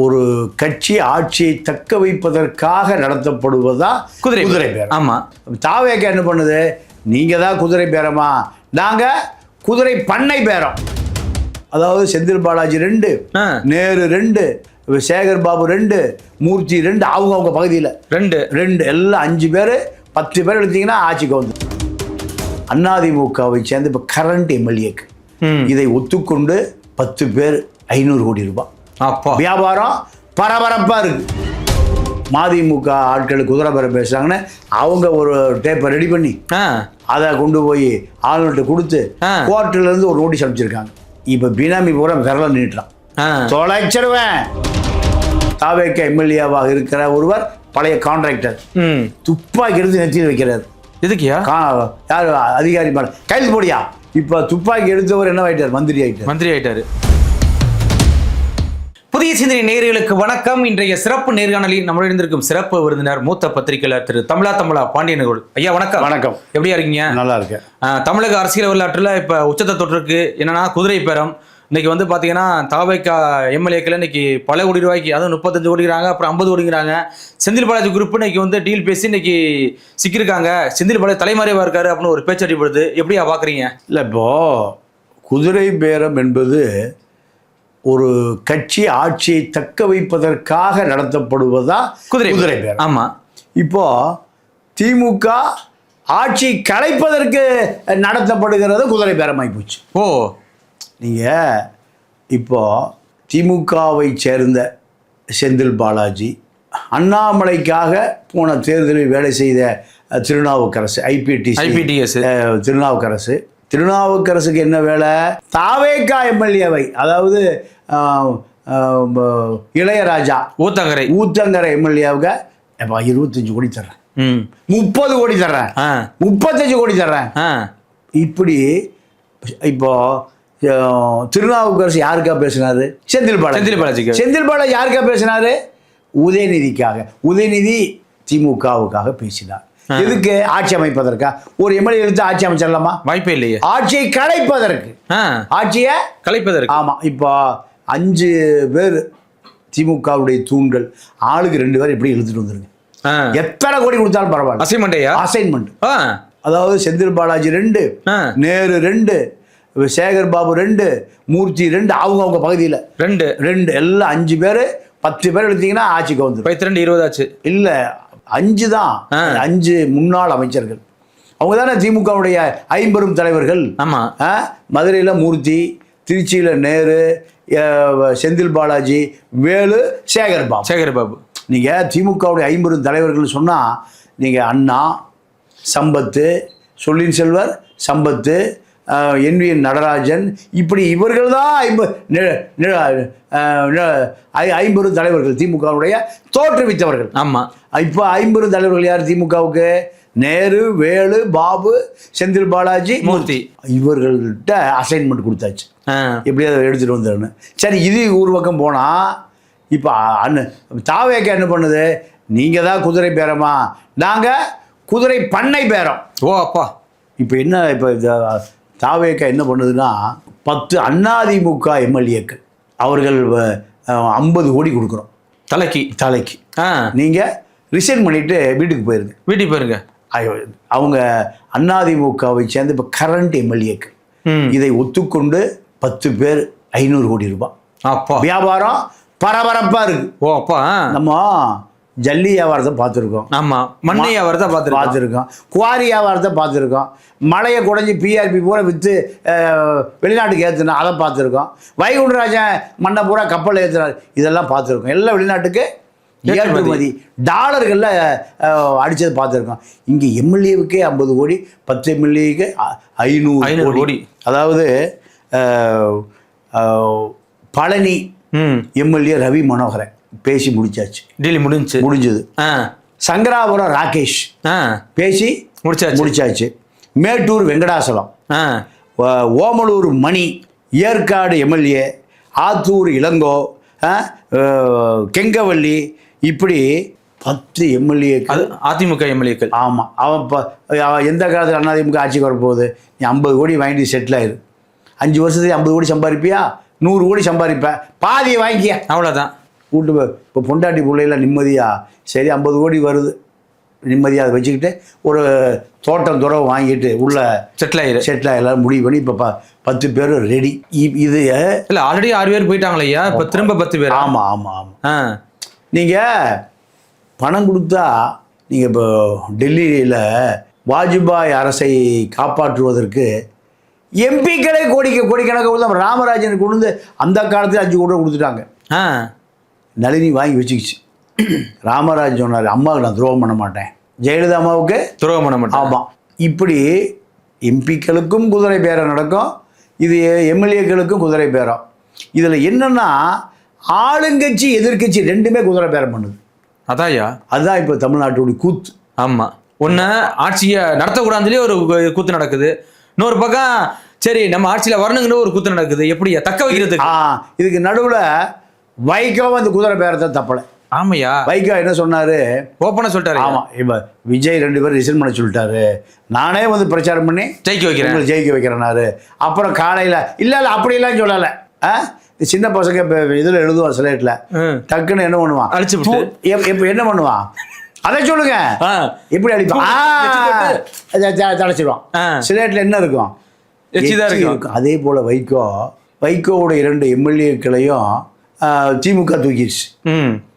ஒரு கட்சி ஆட்சியை தக்க வைப்பதற்காக நடத்தப்படுவதா குதிரை பேரம். ஆமா, தாவேக்கா என்ன பண்ணுது? நீங்க தான் குதிரை பேரமா, நாங்க குதிரை பண்ணை பேரம். அதாவது செந்தில் பாலாஜி 2, நேரு 2, சேகர் பாபு 2, மூர்த்தி 2, அவங்க பகுதியில் 2 எல்லாம் 5 பேர் 10 பேர் எடுத்தீங்கன்னா ஆட்சிக்கு வந்து அதிமுகவை சேர்ந்து இப்போ கரண்ட் எம்எல்ஏக்கு இதை ஒத்துக்கொண்டு 10 பேர் 500 கோடி ரூபாய் வியாபாரம் பரபரப்பா இருக்கு. மதிமுக ஆட்களுக்கு குதிரை பேரம் பேசுறாங்கன்னு அவங்க ஒரு டேப்பை ரெடி பண்ணி அதை கொண்டு போய் ஆளுநர்கிட்ட கொடுத்து கோர்ட்டில இருந்து ஒரு நோட்டீஸ் அனுப்பிச்சிருக்காங்க. இப்ப பினாமி பூரா விரல நீட்டுறான், தொலைச்சிடுவேன். தாவேக்க எம்எல்ஏவாக இருக்கிற ஒருவர் பழைய கான்ட்ராக்டர் துப்பாக்கி எடுத்து நெத்தியில் வைக்கிறார். எதுக்கியா? யார் அதிகாரி மேல கைது போடியா. இப்ப துப்பாக்கி எடுத்தவர் என்ன ஆயிட்டார்? மந்திரி ஆயிட்டாரு. புதிய சிந்தனை நேயர்களுக்கு வணக்கம். இன்றைய சிறப்பு நேர்காணலில் நம்மளுடன் இருந்திருக்கும் சிறப்பு விருந்தினர் மூத்த பத்திரிகையாளர் திரு தமிழா பாண்டியன் அவர்கள். ஐயா வணக்கம். வணக்கம். எப்படியா இருக்கீங்க? நல்லா இருக்கேன். தமிழக அரசியல் வரலாற்றுல இப்ப உச்சத்தை தொட்டிருக்கு. என்னன்னா குதிரை பேரம். இன்னைக்கு வந்து பாத்தீங்கன்னா தாவேக்கா எம்எல்ஏக்கள் இன்னைக்கு பல கோடி ரூபாய்க்கு, அதுவும் 35 கோடிங்கிறாங்க, அப்புறம் 50 கோடிங்கிறாங்க. செந்தில் பாலாஜி குரூப் இன்னைக்கு வந்து டீல் பேசி இன்னைக்கு சிக்கிருக்காங்க. செந்தில் பாலாஜி தலைமறைவா இருக்காரு அப்படின்னு ஒரு பேச்சு அடிப்படுது. எப்படியா பாக்குறீங்க? இல்ல, இப்போ குதிரை பேரம் என்பது ஒரு கட்சி ஆட்சியை தக்க வைப்பதற்காக நடத்தப்படுவதா குதிரை பேரம். ஆமா, இப்போ திமுக ஆட்சி கலைப்பதற்கு நடத்தப்படுகிறது குதிரை பேரமாகி போச்சு. நீங்க இப்போ திமுகவை சேர்ந்த செந்தில் பாலாஜி, அண்ணாமலைக்காக போன தேர்தலில் வேலை செய்த திருநாவுக்கரசு, ஐபிடிஎஸ் திருநாவுக்கரசுக்கு என்ன வேலை? தாவேக்கா எம்எல்ஏவை, அதாவது இளையராஜா ஊத்தங்கரை எம்எல்ஏவுக்கு 25 கோடி தர்றேன், 30 கோடி தர்றேன், 35 கோடி தர்றேன். இப்படி இப்போ திருநாவுக்கரசு யாருக்கா பேசினாரு? செந்தில் பாலாஜி யாருக்கா பேசினாரு? உதயநிதிக்காக. உதயநிதி திமுகவுக்காக பேசினார். எதுக்கு? ஆட்சி அமைப்பதற்கா? ஒரு எம்எல்ஏ எடுத்து ஆட்சி அமைச்சிடலாமா? வாய்ப்பே இல்லையே. ஆட்சியை கலைப்பதற்கு, ஆட்சியை கலைப்பதற்கு. ஆமா, இப்போ 5 பேர் திமுகவுடைய தூண்கள், ஆளுக்கு 2 பேர் எப்படி எழுதிட்டு வந்துருங்க. எத்தனை கோடி கொடுத்தாலும் பரவாயில்ல. அசைன்மெண்ட். அதாவது செந்தில் பாலாஜி 2, நேரு 2, சேகர் பாபு 2, மூர்த்தி 2, அவங்க பகுதியில் 2 எல்லாம் 5 பேர் 10 பேர் எடுத்தீங்கன்னா ஆட்சிக்கு வந்து 20 ஆச்சு. இல்ல, 5 தான். 5 முன்னாள் அமைச்சர்கள். அவங்க தானே திமுகவுடைய 50 தலைவர்கள். ஆமா, மதுரையில் மூர்த்தி, திருச்சியில் நேரு, செந்தில் பாலாஜி, வேலு, சேகர் பாபு. நீங்க திமுகவுடைய 50 தலைவர்கள் சொன்னா நீங்க அண்ணா, சம்பத்து, சொல்லின் செல்வர், சம்பத்து, NVN நடராஜன், இப்படி இவர்கள் தான் 50 தலைவர்கள் திமுகவுடைய தோற்றுவித்தவர்கள். ஆமா, இப்போ 50 தலைவர்கள் யார் திமுகவுக்கு? நேரு, வேலு, பாபு, செந்தில் பாலாஜி, மூர்த்தி. இவர்கள்ட்ட அசைன்மெண்ட் கொடுத்தாச்சு, எப்படியாவது எடுத்துட்டு வந்துடணும். சரி, இது ஒரு பக்கம் போனா இப்போ தாவேக்கா என்ன பண்ணுது? நீங்க தான் குதிரை பேரமா, நாங்க குதிரை பண்ணை பேரம். அப்பா. இப்போ என்ன? இப்போ தாவேக்கா என்ன பண்ணுதுன்னா 10 அதிமுக எம்எல்ஏக்கள் அவர்கள் 50 கோடி கொடுக்குறோம் தலைக்கு. நீங்க ரிசைன் பண்ணிட்டு வீட்டுக்கு போயிருங்க. அவங்க அதிமுகவை சேர்ந்து இப்போ கரண்ட் எம்எல்ஏக்கள் இதை ஒத்துக்கொண்டு 10 பேர் 500 கோடி ரூபாய் வியாபாரம் பரபரப்பா இருக்கு. நம்ம ஜல்லி வியாபாரத்தை பார்த்துருக்கோம், மண்ணை வியாபாரத்தை பார்த்துருக்கோம், குவாரி வியாபாரத்தை பார்த்துருக்கோம், மழையை குறைஞ்சி PRP பூரா விற்று வெளிநாட்டுக்கு ஏற்றுனா அதை பார்த்துருக்கோம், வைகுண்டராஜன் மண்ணை பூரா கப்பல் ஏற்றுறாரு, இதெல்லாம் பார்த்துருக்கோம். எல்லாம் வெளிநாட்டுக்கு ஏற்றுமதி டாலர்களில் அடித்தது பார்த்துருக்கோம். இங்கே எம்எல்ஏவுக்கே 50 கோடி, 10 எம்எல்ஏக்கு 500 கோடி. அதாவது பழனி எம்எல்ஏ ரவி மனோகரன் பேசி முடிச்சாச்சு, டீல் முடிஞ்சது. சங்கராபுரம் ராகேஷ் பேசி முடிச்சாச்சு. மேட்டூர் வெங்கடாசலம், ஓமலூர் மணி, ஏற்காடு எம்எல்ஏ, ஆத்தூர் இளங்கோ, கெங்கவல்லி, இப்படி 10 எம்எல்ஏ அதிமுக எம்எல்ஏக்கள். ஆமாம், அவன் எந்த காலத்தில் அதிமுக ஆட்சிக்கு வரப்போகுது? நீ 50 கோடி வாங்கிட்டு செட்டில் ஆயிரு. 5 வருஷத்துக்கு 50 கோடி சம்பாதிப்பியா? 100 கோடி சம்பாதிப்பேன், பாதியை வாங்கிக்க, அவ்வளோதான். இப்போ பொண்டாட்டி பிள்ளையில நிம்மதியாக சரி 50 கோடி வருது நிம்மதியாக அதை வச்சுக்கிட்டு ஒரு தோட்டம் துறவு வாங்கிட்டு உள்ள செட்டில் ஆகலாம் முடிவு பண்ணி இப்போ 10 பேர் ரெடி. இது இல்லை ஆல்ரெடி 6 பேர் போயிட்டாங்களே ஐயா, இப்போ திரும்ப 10 பேர். ஆமாம் ஆமாம் ஆமாம். நீங்கள் பணம் கொடுத்தா நீங்கள் இப்போ டெல்லியில் வாஜ்பாய் அரசை காப்பாற்றுவதற்கு எம்பிக்களே கோடிக்கணக்காக கொடுத்தா. ராமராஜனுக்கு கொண்டு வந்து அந்த காலத்தில் 5 கோடி கொடுத்துட்டாங்க. நளினி வாங்கி வச்சுக்கிச்சு. ராமராஜ் சொன்னார் அம்மாவுக்கு நான் துரோகம் பண்ண மாட்டேன், ஜெயலலிதா அம்மாவுக்கு துரோகம் பண்ண மாட்டேன். ஆமாம். இப்படி எம்பிக்களுக்கும் குதிரை பேரம் நடக்கும், இது எம்எல்ஏக்களுக்கும் குதிரை பேரம். இதில் என்னென்னா ஆளுங்கட்சி எதிர்கட்சி ரெண்டுமே குதிரை பேரம் பண்ணுது. அதான்யா, அதுதான் இப்போ தமிழ்நாட்டுடைய கூத்து. ஆமாம், ஒன்று ஆட்சியை நடத்தக்கூடாதுலேயே ஒரு கூத்து நடக்குது, இன்னொரு பக்கம் சரி நம்ம ஆட்சியில் வரணுங்கிற ஒரு கூத்து நடக்குது. எப்படி தக்க வைக்கிறதுக்கு? இதுக்கு நடுவில் வைகோவும் அந்த குதிரை பேரத்தை தப்பலை. ஆமையா, வைகோ என்ன சொன்னாரு? ஓப்பனாக சொல்லிட்டாரு. ஆமாம், இப்போ விஜய் 2 பேரும் ரிசைன் பண்ண சொல்லிட்டாரு, நானே வந்து பிரச்சாரம் பண்ணி ஜெயிக்க வைக்கிறேன்னாரு. அப்புறம் காலையில் இல்லை அப்படியெல்லாம் சொல்லலை. சின்ன பசங்க இப்போ இதில் எழுதுவான் ஸ்லேட்டில், டக்குன்னு என்ன பண்ணுவான் அழிச்சு இப்போ என்ன பண்ணுவான் அதை சொல்லுங்க, எப்படி அடிப்பான் தடைச்சிடுவான். ஸ்லேட்டில் என்ன இருக்கும்? இருக்கும். அதே போல் வைகோவோட 2 எம்எல்ஏக்களையும் திமுக தூக்கிடுச்சு.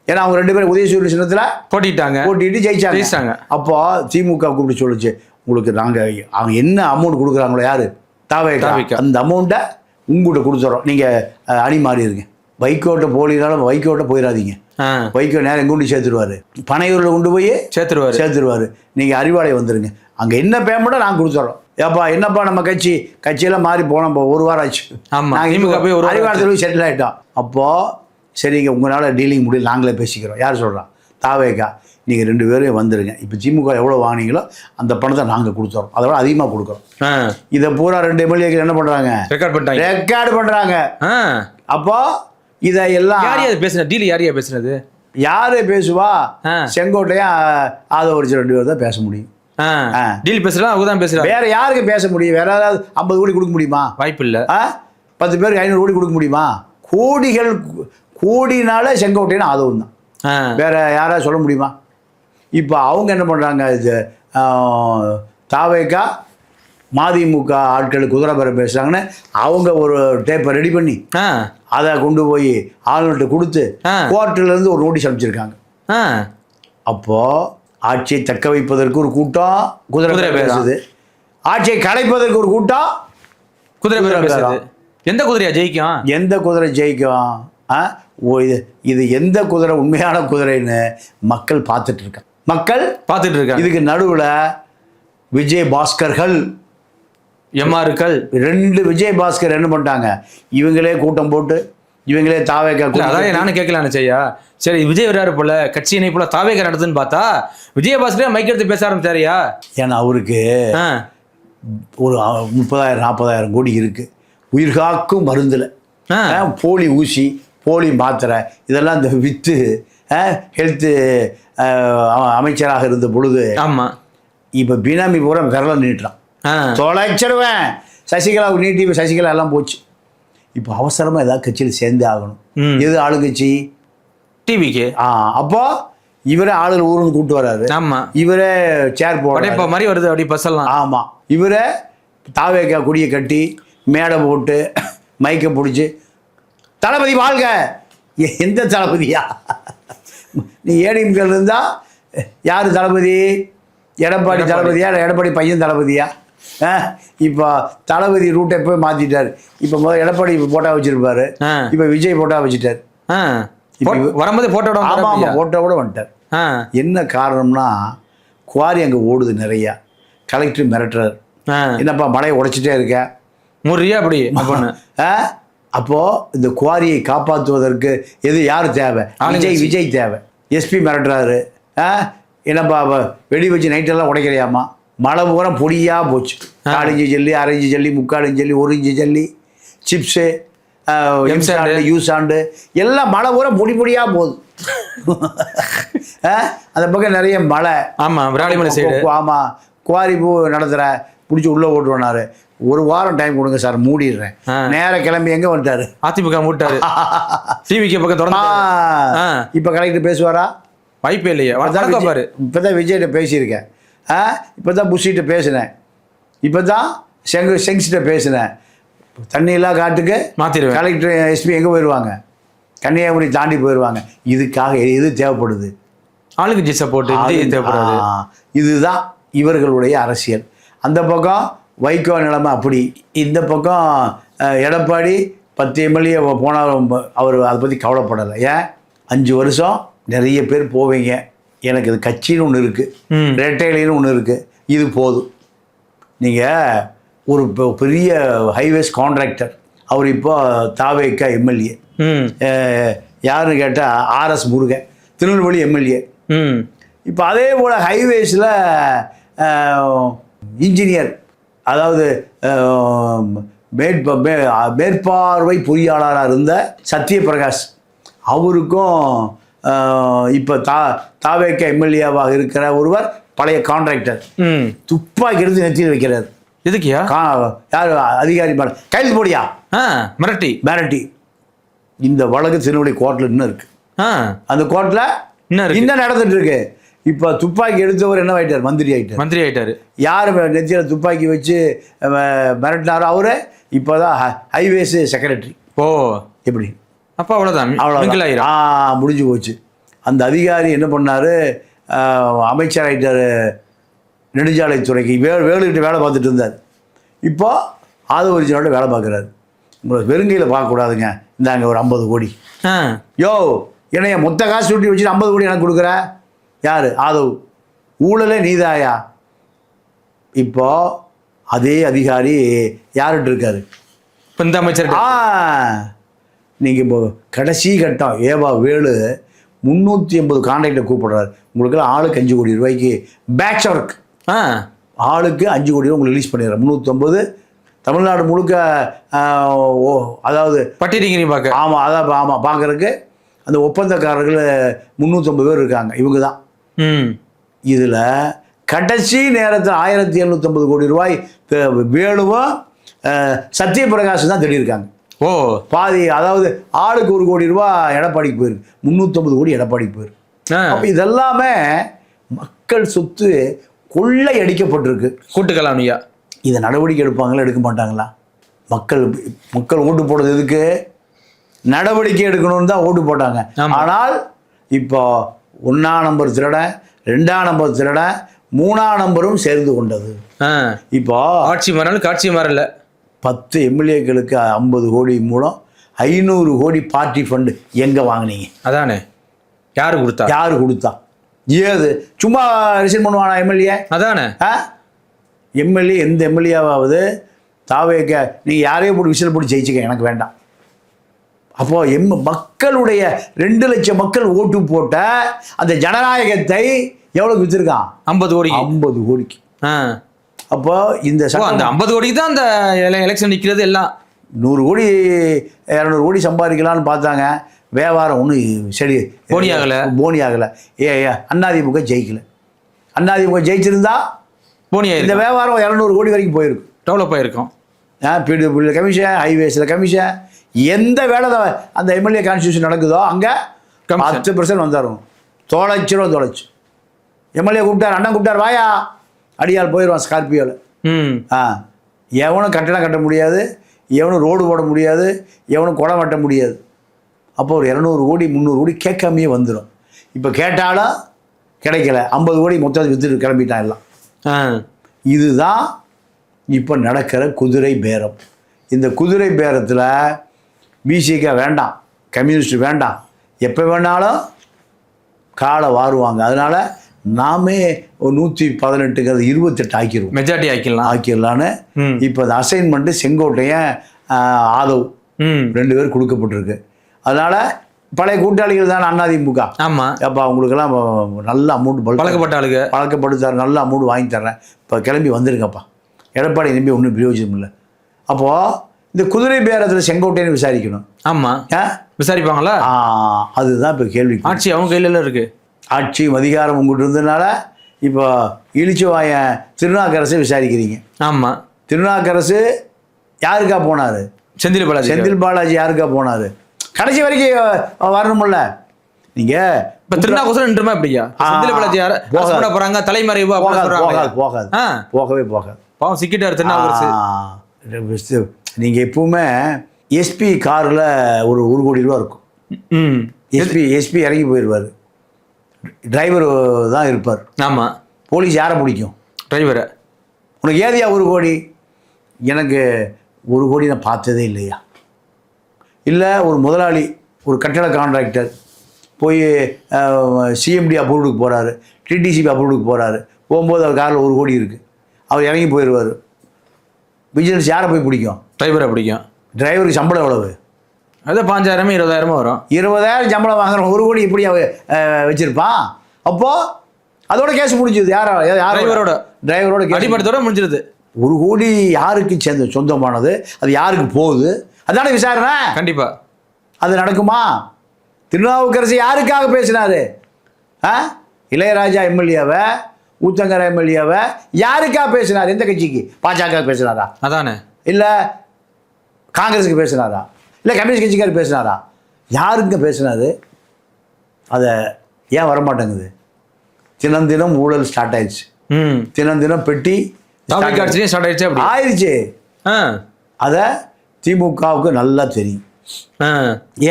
ஏன்னா அவங்க 2 பேரும் உதயசூரிய சின்னத்தில் போட்டிட்டு ஜெயிச்சாங்க. அப்போ திமுக கூப்பிட்டு சொல்லிச்சு, உங்களுக்கு அவங்க என்ன அமௌண்ட் கொடுக்குறாங்களோ யாரு தாவேக்கா, அந்த அமௌண்ட்டை உங்கள்கிட்ட கொடுத்துறோம், நீங்கள் அணி மாறி இருங்க. வைகோட்ட போலினாலும் வைகோட்ட போயிடாதீங்க. வைகோ நேரம் எங்க கொண்டு சேர்த்துருவாரு, பனையூரில் கொண்டு போய் சேர்த்துருவாரு. நீங்கள் அறிவாலய வந்துருங்க, அங்கே என்ன பேமெண்ட்டோ நாங்கள் கொடுத்துறோம். ஏப்பா என்னப்பா நம்ம கட்சியெல்லாம் மாறி போனோம், 1 வாரம் ஆச்சு, நாங்கள் அறிவாலயத்தில் போய் செட்டில் ஆகிட்டோம். அப்போது சரிங்க உங்களால் டீலிங் முடியல, நாங்களே பேசிக்கிறோம். யார் சொல்கிறான்? தாவேக்கா. நீங்கள் 2 பேரும் வந்துடுங்க, இப்போ திமுக எவ்வளோ வாங்கினீங்களோ அந்த பணத்தை நாங்கள் கொடுத்துறோம், அதோட அதிகமாக கொடுக்குறோம். இதை பூரா 2 எம்எல்ஏக்கள் என்ன பண்ணுறாங்க? ரெக்கார்டு பண்ணுறாங்க. அப்போ இதையெல்லாம் யாரையா பேசுனது? யாரு பேசுவா? செங்கோட்டையா ஆதவரிச்சு 2 பேர் தான் பேச முடியும். டீல் பேசுறா, அவங்க தான் பேசுறாங்க. வேற யாருக்கு பேச முடியும்? வேற ஏதாவது 50 கோடி கொடுக்க முடியுமா? வாய்ப்பு இல்லை. 10 பேருக்கு 500 கோடி கொடுக்க முடியுமா? கோடினால செங்கோட்டையன் ஆதவன் தான், வேற யாராவது சொல்ல முடியுமா? இப்போ அவங்க என்ன பண்ணுறாங்க? இது தாவேக்கா மதிமுக ஆட்களுக்கு குதிரை பேர பேசுகிறாங்கன்னு அவங்க ஒரு டேப்பை ரெடி பண்ணி அதை கொண்டு போய் ஆளுநர்கிட்ட கொடுத்து கோர்ட்டிலேருந்து ஒரு நோட்டீஸ் அனுப்பிச்சிருக்காங்க. அப்போது ஆட்சியை தக்க வைப்பதற்கு ஒரு கூட்டம் குதிரை பேசுது, ஆட்சியை கலைப்பதற்கு ஒரு கூட்டம் குதிரை பேசுது. எந்த குதிரையா ஜெயிக்கும்? எந்த குதிரை ஜெயிக்கும்? இது எந்த குதிரை உண்மையான குதிரைன்னு மக்கள் பார்த்துட்டு இருக்காங்க. இதுக்கு நடுவில் விஜய் பாஸ்கர்கள் எம்ஆர்கள் 2 விஜய் பாஸ்கர் என்ன பண்ணிட்டாங்க? இவங்களே கூட்டம் போட்டு இவங்களே தாவேக்கா. அதான் நானும் கேட்கலான்னு செய்யா, சரி விஜய் வராரு போல கட்சியினை போல தாவேக்கா நடத்துன்னு பார்த்தா விஜயபாஸ்கரே மைக் எடுத்து பேச ஆரம்பிச்சாரியா? ஏன்னா அவருக்கு ஒரு 30,000-40,000 கோடி இருக்கு. உயிர்காக்கும் மருந்தில் போலி ஊசி, போலி மாத்திரை இதெல்லாம் இந்த வித்து ஹெல்த்து அமைச்சராக இருந்த பொழுது. ஆமாம், இப்போ பினாமி பூரா விரல நீட்டுறான், தொலைச்சிருவேன். சசிகலாவுக்கு நீட்டி சசிகலா எல்லாம் போச்சு. இப்போ அவசரமாக ஏதாவது கட்சியில் சேர்ந்தே ஆகணும். எது ஆளுங்கட்சி? டிவிக்கு. அப்போ இவரே ஆளுநர் ஊருக்கு கூப்பிட்டு வராரு. ஆமாம், இவரே சேர் போட மாதிரி வருது அப்படி பஸ்ஸெல்லாம். ஆமாம், இவரே தாவேக்கா கொடியை கட்டி மேடை போட்டு மைக்கை பிடிச்சி தளபதி வாழ்க. எந்த தளபதியா? நீ ஏடிஎம்கேல இருந்தால் யார் தளபதி? எடப்பாடி தளபதியா? எடப்பாடி பையன் தளபதியா? இப்போ தளபதி ரூட்டை போய் மாற்றிட்டார். இப்போ முதல்ல எடப்பாடி போட்டோ வச்சுருப்பாரு, இப்போ விஜய் போட்டோ வச்சுட்டார். வரும்போது போட்டோட போட்டோவோட வந்துட்டார். என்ன காரணம்னா குவாரி அங்கே ஓடுது நிறையா. கலெக்டர் மிரட்டுறாரு, என்னப்பா மழையை உடைச்சிட்டே இருக்க முறியா அப்படி. அப்போது இந்த குவாரியை காப்பாற்றுவதற்கு யார் தேவை? விஜய் தேவை. எஸ்பி மிரட்டுறாரு, என்னப்பா வெடி வச்சு நைட்டெல்லாம் உடைக்கிறியாமா? மழை பூரா பொடியாக போச்சு. 4 இன்ச்சு ஜல்லி, 1/2 இன்ச்சு ஜல்லி, 3/4 இன்ச்சு ஜல்லி, 1 இன்ச்சு ஜல்லி, சிப்ஸு, எம்சாண்டு, யூசாண்டு எல்லாம் மழை பூரா பொடியாக போகுது. அந்த பக்கம் நிறைய மழை. ஆமாம், விராலிமலை சைடு. ஆமாம், குவாரி பூ நடத்துகிற பிடிச்சி உள்ளே ஓட்டுவேனாரு. ஒரு வாரம் டைம் கொடுங்க சார், மூடிடுறேன். நேராக கிளம்பி எங்கே வந்துட்டாரு? அதிமுக மூட்டாரு. டிவிக்கு பக்கம் திறந்து. இப்போ கலெக்டர் பேசுவாரா? வாய்ப்பே இல்லையா? பாரு, இப்போ தான் விஜய்கிட்ட பேசியிருக்கேன். இப்போ தான் புஷிகிட்ட பேசினேன். இப்போ தான் செங்ஸ்கிட்ட பேசினேன். தண்ணியெல்லாம் காட்டுக்கு மாற்றிடுவேன். கலெக்டர் எஸ்பி எங்கே போயிடுவாங்க? கன்னியாகுமரி தாண்டி போயிடுவாங்க. இதுக்காக எது தேவைப்படுது? ஆளுங்கட்சி சப்போர்ட் தேவைப்படுது. இதுதான் இவர்களுடைய அரசியல். அந்த பக்கம் வைகோ நிலைமை அப்படி, இந்த பக்கம் எடப்பாடி 10 எம்எல்ஏ போனாலும் அவர் அதை பற்றி கவலைப்படலை. ஏன் 5 வருஷம் நிறைய பேர் போவீங்க, எனக்கு இது கட்சின்னு ஒன்று இருக்குது, ரெட்டையிலின்னு ஒன்று இருக்குது, இது போதும். நீங்கள் ஒரு பெரிய ஹைவேஸ் கான்ட்ராக்டர், அவர் இப்போ தாவேக்கா எம்எல்ஏ. யாருன்னு கேட்டால் ஆர்எஸ் முருகன், திருநெல்வேலி எம்எல்ஏ. இப்போ அதே போல் ஹைவேஸில் இன்ஜினியர், அதாவது மேற்பார்வை பொறியாளராக இருந்த சத்யபிரகாஷ், அவருக்கும் இப்போ தாவேக்கா எம்எல்ஏவாக இருக்கிற ஒருவர் பழைய கான்ட்ராக்டர் துப்பாக்கி எடுத்து நெத்தியில் வைக்கிறார். எதுக்கியா? யார் அதிகாரி மேலே கைது போடியா மிரட்டி. இந்த வழக்கு திருநெல்வேலி கோர்ட்டில் இன்னும் இருக்கு. அந்த கோர்ட்டில் இன்னும் நடந்துட்டு இருக்கு. இப்போ துப்பாக்கி எடுத்தவர் என்ன ஆயிட்டார்? மந்திரி ஆயிட்டார். யார் நெத்தியில் துப்பாக்கி வச்சு மிரட்டினாரோ அவரு இப்போதான் ஹைவேஸ் செக்ரட்டரி. எப்படி? அப்போ அவ்வளோதான், முடிஞ்சு போச்சு. அந்த அதிகாரி என்ன பண்ணாரு? அமைச்சர் ஆகிட்டார் நெடுஞ்சாலைத்துறைக்கு. வேலுக்கிட்ட வேலை பார்த்துட்டு இருந்தார். இப்போ ஆதவரிஜனோட வேலை பார்க்குறாரு. உங்களை வெறுங்கையில் பார்க்கக்கூடாதுங்க, இந்தாங்க ஒரு 50 கோடி. யோ, என்னைய மொத்த காசு சுட்டி வச்சுட்டு 50 கோடி எனக்கு கொடுக்குற? யார்? ஆதவ். ஊழலே நீதாயா? இப்போ அதே அதிகாரி யார்கிட்ட இருக்காரு? இந்த அமைச்சர். நீங்கள் இப்போ கடைசி கட்டம் ஏவா வேலு 380 கான்ட்ராக்டை கூப்பிடுறாரு. உங்களுக்கெல்லாம் ஆளுக்கு 5 கோடி ரூபாய்க்கு பேட்ச் ஒர்க், ஆளுக்கு 5 கோடி ரூபாய் உங்களுக்கு ரிலீஸ் பண்ணிடுறேன். 350 தமிழ்நாடு முழுக்க, அதாவது பட்டியலிங்கிறீங்க பார்க்க. ஆமாம் பார்க்கறதுக்கு அந்த ஒப்பந்தக்காரர்கள் 350 பேர் இருக்காங்க. இவங்க தான். இதில் கடைசி நேரத்தில் 1750 கோடி ரூபாய் வேலுவும் சத்யபிரகாஷ் தான் தேடியிருக்காங்க. பாதி, அதாவது ஆளுக்கு 1 கோடி ரூபாய் எடப்பாடிக்கு போயிருக்கு. 350 கோடி எடப்பாடிக்கு போயிருக்கு. அப்போ இதெல்லாமே மக்கள் சொத்து கொள்ளை அடிக்கப்பட்டிருக்கு. கூட்டுக்கலாம் ஐயா. இதை நடவடிக்கை எடுப்பாங்களா, எடுக்க மாட்டாங்களா? மக்கள் ஓட்டு போடுறது எதுக்கு? நடவடிக்கை எடுக்கணும்னு தான் ஓட்டு போட்டாங்க. ஆனால் இப்போ 1ஆம் நம்பர் திருடன், 2ஆம் நம்பர் திருடன், 3ஆம் நம்பரும் சேர்ந்து கொண்டது. இப்போ ஆட்சி மாறல, காட்சி மாறல. 10 எம்எல்ஏக்களுக்கு 50 கோடி மூலம் 500 கோடி பார்ட்டி ஃபண்டு எங்கே வாங்கினீங்க? அதானே, யாரு கொடுத்தா? ஏது சும்மா ரிசைன் பண்ணுவானா எம்எல்ஏ? அதானே. எம்எல்ஏ எந்த எம்எல்ஏவாவது தாவேக்க நீங்கள் யாரையும் போட்டு விசில் போட்டு ஜெயிச்சுக்க, எனக்கு வேண்டாம். அப்போது மக்களுடைய 2 லட்சம் மக்கள் ஓட்டு போட்ட அந்த ஜனநாயகத்தை எவ்வளோக்கு விற்றுருக்கான்? 50 கோடிக்கு. அப்போ இந்த அந்த 50 கோடிக்கு தான் அந்த எலெக்ஷன் நிற்கிறது. எல்லாம் 100 கோடி 200 கோடி சம்பாதிக்கலான்னு பார்த்தாங்க. வியாபாரம் ஒன்றும் சரி போனி ஆகலை. அதிமுக ஜெயிக்கல. அதிமுக ஜெயிச்சிருந்தா இந்த வியாபாரம் 200 கோடி வரைக்கும் போயிருக்கும், டெவலப் ஆகிருக்கும். பிடபிள்யூ கமிஷன், ஹைவேஸில் கமிஷன், எந்த வேலை அந்த எம்எல்ஏ கான்ஸ்டியூஷன் நடக்குதோ அங்கே 10% வந்தாரும். தொலைச்சு எம்எல்ஏ கூப்பிட்டார், அண்ணன் கூப்பிட்டார், வாயா, அடியால் போயிடுவான் ஸ்கார்பியோவில். எவனும் கட்டணம் கட்ட முடியாது, எவனும் ரோடு போட முடியாது, எவனும் குடம் வெட்ட முடியாது. அப்போ ஒரு 200 கோடி 300 கோடி கேட்காமையே வந்துடும். இப்போ கேட்டாலும் கிடைக்கல. 50 கோடி மொத்தம் விற்றுட்டு கிளம்பிட்டான் எல்லாம். இதுதான் இப்போ நடக்கிற குதிரை பேரம். இந்த குதிரை பேரத்தில் பிசிக வேண்டாம், கம்யூனிஸ்ட் வேண்டாம், எப்போ வேணாலும் காலை வாருவாங்க. அதனால் நாமே 118 28 ஆக்கிடுவோம், மெஜாரிட்டி ஆக்கிடலான்னு இப்போ அந்த அசைன்மெண்ட்டு செங்கோட்டையன் ஆதவ் 2 பேர் கொடுக்கப்பட்டிருக்கு. அதனால் பழைய கூட்டாளிகள் தான் அதிமுக. ஆமாம். அப்போ அவங்களுக்கெல்லாம் நல்ல அமௌண்ட் பழக்கப்படுத்தார், நல்ல அமௌண்ட் வாங்கி தர்றேன், இப்போ கிளம்பி வந்துருங்கப்பா. எடப்பாடி நம்பி ஒன்றும் பிரயோஜனம் இல்லை. அப்போது இந்த குதிரை பேரத்தில் செங்கோட்டையனை விசாரிக்கணும். ஆமாம், விசாரிப்பாங்களா? அதுதான் இப்போ கேள்வி. ஆட்சி அவங்க கையில இருக்குது. ஆட்சியும் அதிகாரம் உங்கள்கிட்ட இருந்ததுனால இப்போ இளிச்சவாயன் திருநாக்கரசை விசாரிக்கிறீங்க. ஆமாம். திருநாக்கரசு யாருக்கா போனார்? செந்தில் பாலாஜி யாருக்கா போனார்? கடைசி வரைக்கும் வரணும்ல. நீங்கள் இப்போ திருநாக்கரசு நின்றுமா எப்படியா? செந்தில் பாலாஜி யார் போகிறாங்க தலைமறைவு போகவே போகாது. பாவம் சிக்கிட்டார் திருநாக்கரசு. நீங்கள் எப்பவுமே எஸ்பி காரில் ஒரு கோடி ரூபா இருக்கும். எஸ்பி இறங்கி போயிடுவார், டிரைவர் தான் இருப்பார். ஆமாம். போலீஸ் யாரை பிடிக்கும்? டிரைவரை. உனக்கு ஏதியா 1 கோடி? எனக்கு 1 கோடி நான் பார்த்ததே இல்லையா. இல்லை ஒரு முதலாளி, ஒரு கட்டட கான்ட்ராக்டர் போய் சிஎம்டி அப்ரூவ்டுக்கு போகிறாரு, டிடிசிபி அப்ரூவ்டுக்கு போகிறாரு. போகும்போது அவர் காரில் 1 கோடி இருக்குது, அவர் இறங்கி போயிடுவார். விஜிலன்ஸ் யாரை போய் பிடிக்கும்? டிரைவரை பிடிக்கும். டிரைவருக்கு சம்பளம் எவ்வளவு? அது 5,000 20,000 வரும். 20,000 சம்பளம் வாங்குறோம், 1 கோடி எப்படி வச்சிருப்பான்? அப்போது அதோட கேஸ் முடிஞ்சது. டிரைவரோட அடிப்படத்தோட முடிஞ்சிருது. 1 கோடி யாருக்கு சொந்தமானது? அது யாருக்கு போகுது? அதான விசாரணை. கண்டிப்பாக அது நடக்குமா? திருநாவுக்கரசு யாருக்காக பேசினாரு? இளையராஜா எம்எல்ஏவை, ஊத்தங்கர எம்எல்ஏவை யாருக்காக பேசினார்? எந்த கட்சிக்கு? பாஜக பேசினாரா? அதானே. இல்லை காங்கிரஸுக்கு பேசினாரா? இல்லை கம்யூனிஸ்ட் கட்சிக்காரர் பேசினாரா? யாருங்க பேசினாரு? அதை ஏன் வரமாட்டேங்குது? தினம் தினம் ஊழல் ஸ்டார்ட் ஆயிடுச்சு. தினம் தினம் பெட்டி ஆயிடுச்சு. அதை திமுகவுக்கு நல்லா தெரியும்.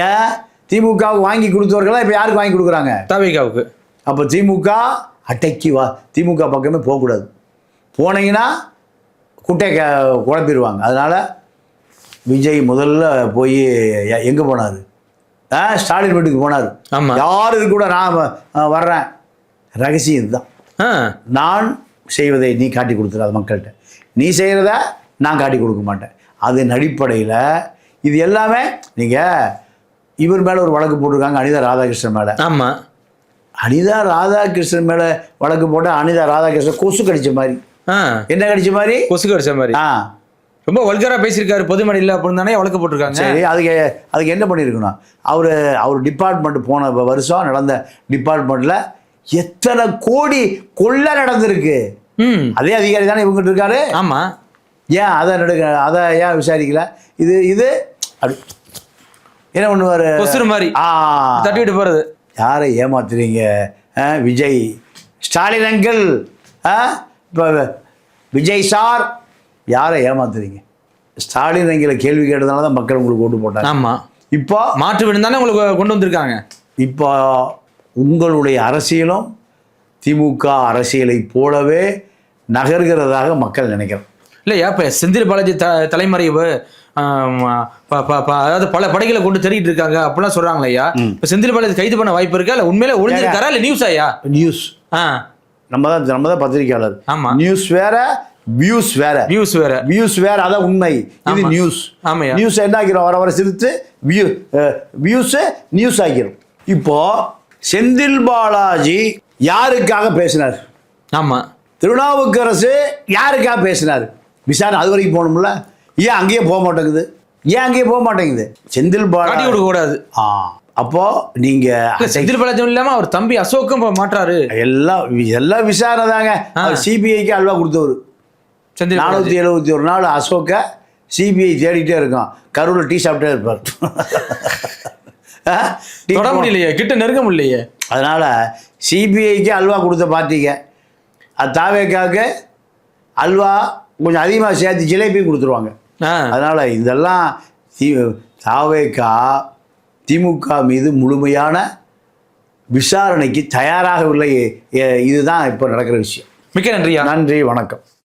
ஏன் திமுகவுக்கு வாங்கி கொடுத்தவர்களா இப்போ யாருக்கு வாங்கி கொடுக்குறாங்க? தவிகாவுக்கு. அப்போ திமுக அட்டைக்கு திமுக பக்கமே போகக்கூடாது. போனீங்கன்னா குட்டை குழப்பிடுவாங்க. அதனால் விஜய் முதல்ல போய் எங்கே போனார்? ஸ்டாலின் வீட்டுக்கு போனார். யார் இது கூட நான் வர்றேன். ரகசியம் இதுதான். நான் செய்வதை நீ காட்டி கொடுத்துடாத மக்கள்கிட்ட, நீ செய்கிறத நான் காட்டி கொடுக்க மாட்டேன். அதன் அடிப்படையில் இது எல்லாமே நீங்கள் இவர் மேலே ஒரு வழக்கு போட்டிருக்காங்க, அனிதா ராதாகிருஷ்ணன் மேலே. ஆமாம். அனிதா ராதாகிருஷ்ணன் மேலே வழக்கு போட்டால் அனிதா ராதாகிருஷ்ணன் கொசு கடிச்ச மாதிரி. என்ன கடிச்ச மாதிரி? கொசு கடிச்ச மாதிரி. ரொம்ப வல்கரா பேசியிருக்காரு பொதுமணியில் அப்படின்னு தானே வழக்கு போட்டிருக்காங்க. சரி, அதுக்கு என்ன பண்ணியிருக்கணும்? அவர் டிபார்ட்மெண்ட் போன வருஷம் நடந்த டிபார்ட்மெண்ட்டில் எத்தனை கோடி கொள்ளை நடந்திருக்கு. அதே அதிகாரி தானே இவங்ககிட்ட இருக்காரு. ஆமாம். ஏன் அதை ஏன் விசாரிக்கல? இது அப்படி என்ன பண்ணுவார்? மாதிரி தட்டிவிட்டு போகிறது. யாரை ஏமாத்துறீங்க? விஜய் ஸ்டாலின் அங்கிள், இப்போ விஜய் சார், யாரை ஏமாத்துறீங்க? ஸ்டாலின் அங்கிளை கேள்வி கேட்டதுனால தான் மக்கள் உங்களுக்கு ஓட்டு போட்டாங்க. ஆமாம். இப்போ மாற்று விடும் தானே உங்களுக்கு கொண்டு வந்திருக்காங்க. இப்போ உங்களுடைய அரசியலும் திமுக அரசியலை போலவே நகர்கிறதாக மக்கள் நினைக்கிறோம். இல்லையா? இப்போ செந்தில் பாலாஜி தலைமறைவு அதாவது பல படைகளை கொண்டு தெரிவிட்டு இருக்காங்க அப்படிலாம் சொல்றாங்களா ஐயா? இப்போ செந்தில் பாலாஜி கைது பண்ண வாய்ப்பு இருக்கா? இல்லை உண்மையில ஒளிஞ்சிருக்காரா? இல்லை நியூஸ் ஐயா? நியூஸ். நம்ம தான் பத்திரிகையாளர். ஆமா. நியூஸ் வேற, வியூஸ் வேற. அதான் உண்மை. இது நியூஸ். ஆமா. நியூஸ் என்ன ஆக்கிறோம்? வர சிரித்து வியூஸ் நியூஸ் ஆக்கிறோம். இப்போ செந்தில் பாலாஜி யாருக்காக பேசினார்? ஆமா. திருநாவுக்கரசு யாருக்காக பேசினார்? விசாரணை அது வரைக்கும் போகணும்ல. ஏன் அங்கேயே போக மாட்டேங்குது? செந்தில் பாலாஜி கொடுக்க கூடாது. அப்போ நீங்க செந்தில் பாலாஜி இல்லாம அவர் தம்பி அசோக்கும் மாற்றாரு. எல்லாம் விசாரணை தாங்க. சிபிஐக்கு அல்வா கொடுத்தவர். 471 நாள் அசோக்க சிபிஐ தேடிட்டே இருக்கான். கரூரில் டீ சாப்பிட்டே இருப்பார். தொட முடியலையே, கிட்ட நெருங்க முடியலையே. அதனால சிபிஐக்கு அல்வா கொடுத்த பார்ட்டிங்க. அது தாவேக்காவுக்கு அல்வா கொஞ்சம் அதிகமாக சேர்த்து ஜிலேபி கொடுத்துருவாங்க. அதனால இதெல்லாம் தாவேக்கா திமுக மீது முழுமையான விசாரணைக்கு தயாராகவில்லை. இதுதான் இப்போ நடக்கிற விஷயம். மிக்க நன்றி. நன்றி, வணக்கம்.